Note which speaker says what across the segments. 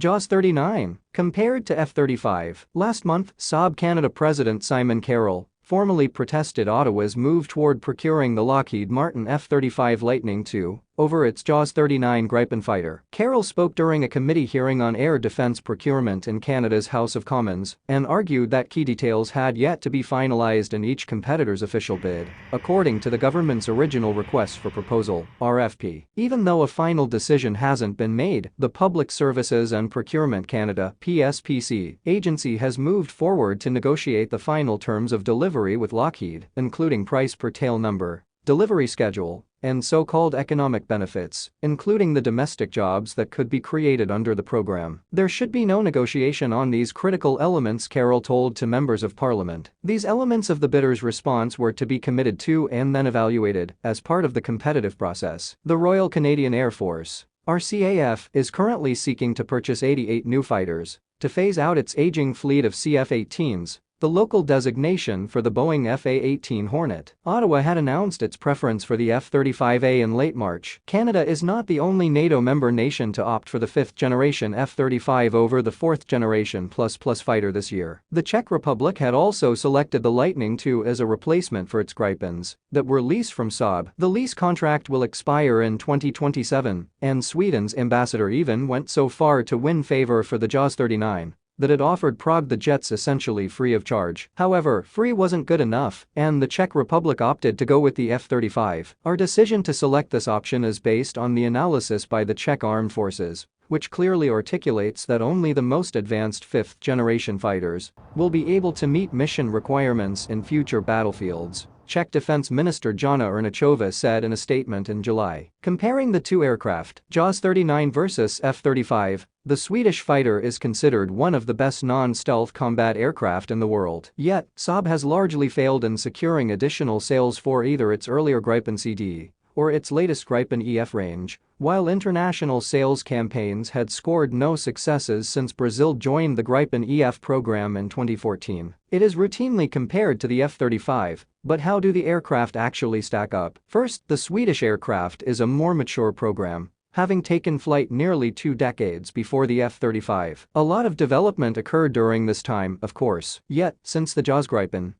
Speaker 1: JAS 39, compared to F-35. Last month, Saab Canada President Simon Carroll formally protested Ottawa's move toward procuring the Lockheed Martin F-35 Lightning II over its JAS 39 Gripen fighter. Carroll spoke during a committee hearing on air defense procurement in Canada's House of Commons and argued that key details had yet to be finalized in each competitor's official bid, according to the government's original request for proposal (RFP). Even though a final decision hasn't been made, the Public Services and Procurement Canada (PSPC) agency has moved forward to negotiate the final terms of delivery with Lockheed, including price per tail number, delivery schedule, and so-called economic benefits, including the domestic jobs that could be created under the program. There should be no negotiation on these critical elements, Carroll told to members of parliament. These elements of the bidder's response were to be committed to and then evaluated as part of the competitive process. The Royal Canadian Air Force, RCAF, is currently seeking to purchase 88 new fighters to phase out its aging fleet of CF-18s, the local designation for the Boeing FA-18 Hornet. Ottawa had announced its preference for the F-35A in late March. Canada is not the only NATO member nation to opt for the 5th-generation F-35 over the 4th-generation plus fighter this year. The Czech Republic had also selected the Lightning II as a replacement for its Gripens that were leased from Saab. The lease contract will expire in 2027, and Sweden's ambassador even went so far to win favor for the JAS 39 that it offered Prague the jets essentially free of charge. However, free wasn't good enough, and the Czech Republic opted to go with the F-35. Our decision to select this option is based on the analysis by the Czech Armed Forces, which clearly articulates that only the most advanced 5th-generation fighters will be able to meet mission requirements in future battlefields, Czech Defense Minister Jana Ernachova said in a statement in July. Comparing the two aircraft, JAS 39 versus F-35, the Swedish fighter is considered one of the best non-stealth combat aircraft in the world. Yet, Saab has largely failed in securing additional sales for either its earlier Gripen CD or its latest Gripen EF range, while international sales campaigns had scored no successes since Brazil joined the Gripen EF program in 2014. It is routinely compared to the F-35, but how do the aircraft actually stack up? First, the Swedish aircraft is a more mature program, having taken flight nearly 2 decades before the F-35. A lot of development occurred during this time, of course. Yet, since the JAS Gripen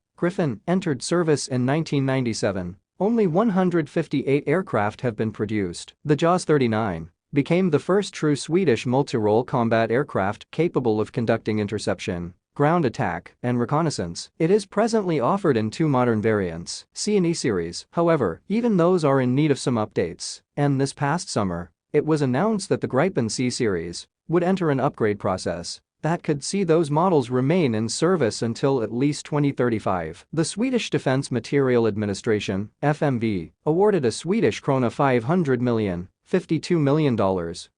Speaker 1: entered service in 1997, only 158 aircraft have been produced. The JAS 39 became the first true Swedish multi-role combat aircraft capable of conducting interception, ground attack, and reconnaissance. It is presently offered in 2 modern variants, C and E series. However, even those are in need of some updates, and this past summer, it was announced that the Gripen C series would enter an upgrade process that could see those models remain in service until at least 2035. The Swedish Defence Materiel Administration, FMV, awarded a Swedish krona 500 million $52 million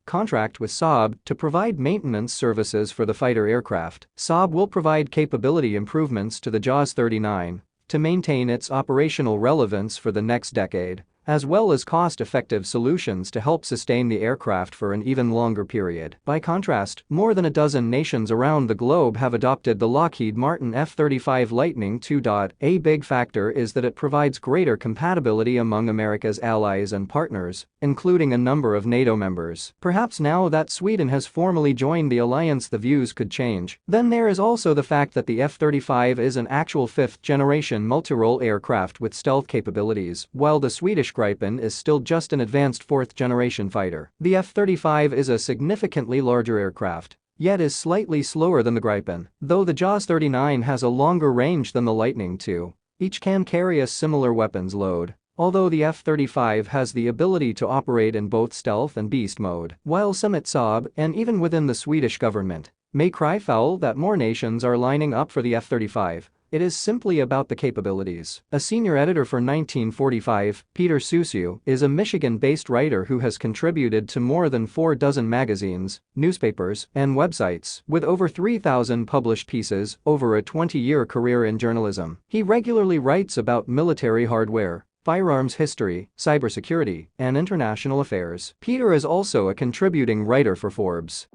Speaker 1: contract with Saab to provide maintenance services for the fighter aircraft. Saab will provide capability improvements to the JAS 39 to maintain its operational relevance for the next decade, as well as cost-effective solutions to help sustain the aircraft for an even longer period. By contrast, more than a dozen nations around the globe have adopted the Lockheed Martin F-35 Lightning II. A big factor is that it provides greater compatibility among America's allies and partners, including a number of NATO members. Perhaps now that Sweden has formally joined the alliance, the views could change. Then there is also the fact that the F-35 is an actual 5th-generation multi-role aircraft with stealth capabilities, while the Swedish Gripen is still just an advanced 4th-generation fighter. The F-35 is a significantly larger aircraft, yet is slightly slower than the Gripen. Though the JAS 39 has a longer range than the Lightning II, each can carry a similar weapons load, although the F-35 has the ability to operate in both stealth and beast mode. While some at Saab, and even within the Swedish government, may cry foul that more nations are lining up for the F-35, it is simply about the capabilities. A senior editor for 1945, Peter Susiu, is a Michigan-based writer who has contributed to more than 4 dozen magazines, newspapers, and websites, with over 3,000 published pieces over a 20-year career in journalism. He regularly writes about military hardware, firearms history, cybersecurity, and international affairs. Peter is also a contributing writer for Forbes.